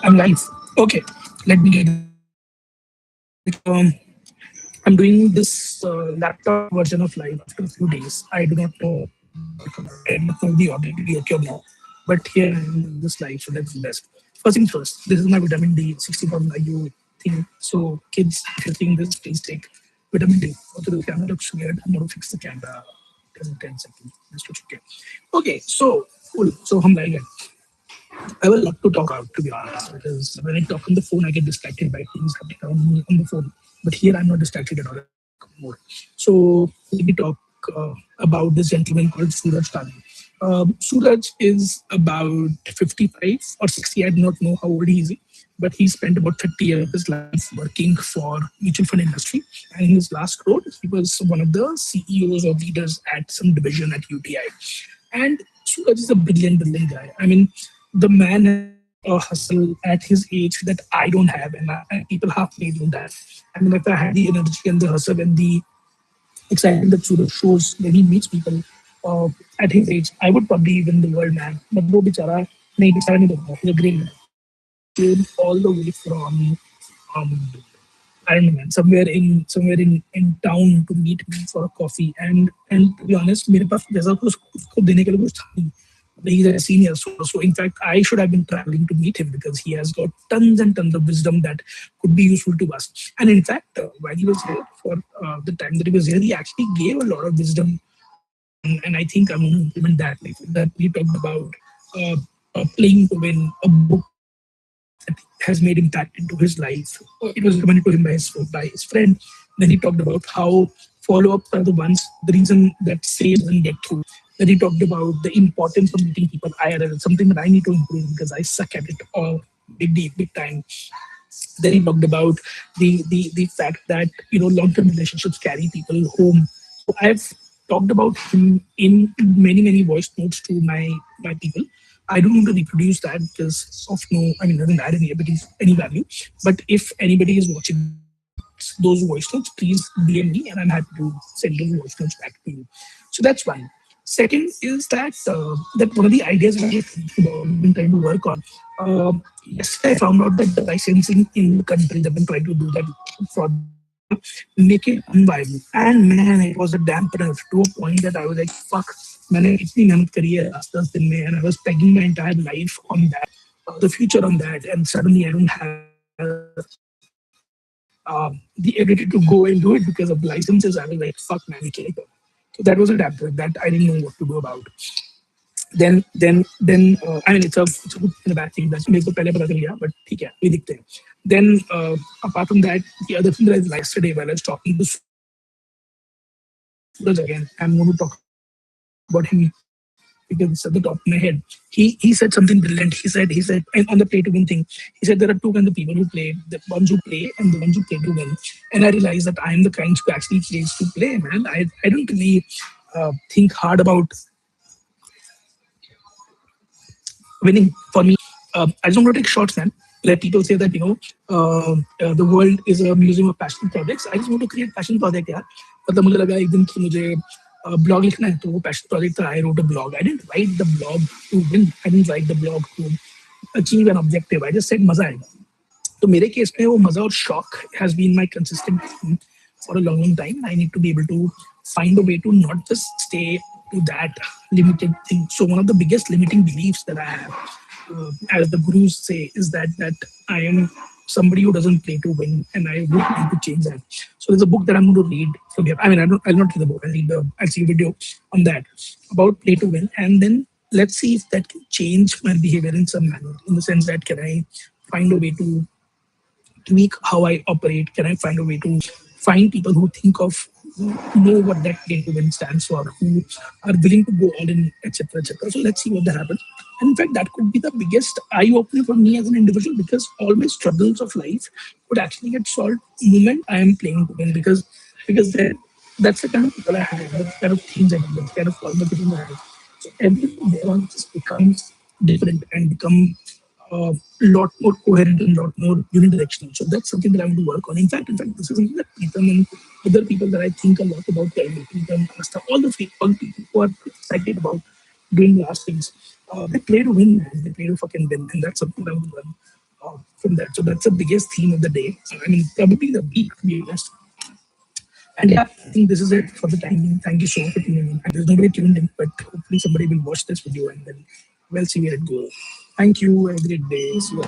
I'm live. Okay, let me get. I'm doing this laptop version of live after a few days. I do not know. I don't know the audio to be okay or not. But here I am in this live, so that's the best. First things first. This is my vitamin D 60,000 IU thing. So kids, if you're seeing this, please take vitamin D. Also, the camera looks weird. I'm going to fix the camera. 10 seconds. Just to check it. Okay, so cool. So I'm live. I have a lot to talk about, to be honest, because when I talk on the phone, I get distracted by things happening around me on the phone. But here, I'm not distracted at all more. So let me talk about this gentleman called Suraj Kani. Suraj is about 55 or 60. I do not know how old he is, but he spent about 30 years of his life working for mutual fund industry. And in his last role, he was one of the CEOs or leaders at some division at UTI. And Suraj is a brilliant, brilliant guy. I mean, the man has a hustle at his age that I don't have, and people half me do that. I mean, if I had the energy and the hustle and the excitement that Suraj shows when he meets people uh, at his age, I would probably win the world, man. But wo bichara, nahi bichara nahi banta. He's a great man. Came all the way from um, I don't know, man, somewhere in town to meet me for a coffee. And to be honest, मेरे पास जैसा कुछ उसको देने के लिए कुछ था नहीं. He's a senior, so in fact, I should have been traveling to meet him because he has got tons and tons of wisdom that could be useful to us. And in fact, while he was here for the time that he was here, he actually gave a lot of wisdom, and I think I'm going to implement that. Like that we talked about playing to win, a book that has made impact into his life. It was recommended to him by his friend. Then he talked about how follow-ups are the ones, the reason that sales doesn't get through. Then he talked about the importance of meeting people IRL, something that I need to improve because I suck at it all big time. Then he talked about the fact that long-term relationships carry people home. So I've talked about him in many voice notes to my people. I don't want to reproduce that because of no, I mean, it doesn't add any value. But if anybody is watching those voice notes, please DM me and I'm happy to send those voice notes back to you. So that's one. Second is that one of the ideas that I've been trying to work on. Yesterday, I found out that the licensing in the country, they've been trying to do that for make it unviable. And man, it was a dampener to a point that I was like, fuck, मैंने इतनी मेहनत करी है last 10 दिन में, and I was pegging my entire life on that, the future on that, and suddenly I don't have the ability to go and do it because of licenses. I was like, fuck, man, we can't. So that was a dampener that I didn't know what to do about. Then I mean it's a good and a bad thing that मेरे को पहले पता चल गया, but ठीक है we दिखते हैं. Then apart from that, the other thing that I liked yesterday while I was talking to Suraj again, I'm going to talk about him because it's at the top of my head. He said something brilliant. He said and on the play to win thing, he said there are two kinds of people who play: the ones who play and the ones who play to win. And I realized that I am the kind who actually plays to play. Man, I don't really think hard about winning. For me, I just want to take shots, man. Let people say that the world is a museum of passion projects. I just want to create passion project, यार. मतलब मुझे लगा एक दिन कि मुझे blog लिखना है तो वो passion project था. I wrote a blog. I didn't write the blog to win. I didn't write the blog to achieve an objective. I just said मजा आएगा. तो मेरे केस में वो मजा और शौक has been my consistent theme for a long time. I need to be able to find a way to not just stay to that limited thing. So one of the biggest limiting beliefs that I have, as the gurus say, is that I am somebody who doesn't play to win, and I would need to change that. So there's a book that I'm going to read from here. I mean, I'll not read the book. I'll see a video on that about play to win, and then let's see if that can change my behavior in some manner. In the sense that can I find a way to tweak how I operate? Can I find a way to find people who think of who know what that play to win stands for, who are willing to go all in, etc., etc. So let's see what that happens. And in fact, that could be the biggest eye opener for me as an individual because all my struggles of life could actually get solved the moment I am playing to win because that's the kind of people I have, the kind of things I do, the kind of conversation I have. So everything there on just becomes different and become a lot more coherent and a lot more unidirectional. So that's something that I'm going to work on. In fact, this is something that Preetham and other people that I think a lot about, Preetham, Asta, all the people who are excited about doing last things, they play to win, man. They play to fucking win, and that's something that I'm going to learn. from that. So that's the biggest theme of the day. I mean, probably the week, to be honest. And yeah, I think this is it for the time being. Thank you so much for tuning in. And there's nobody tuned in, but hopefully somebody will watch this video and then we'll see where it goes. Thank you. Have a great day. See you.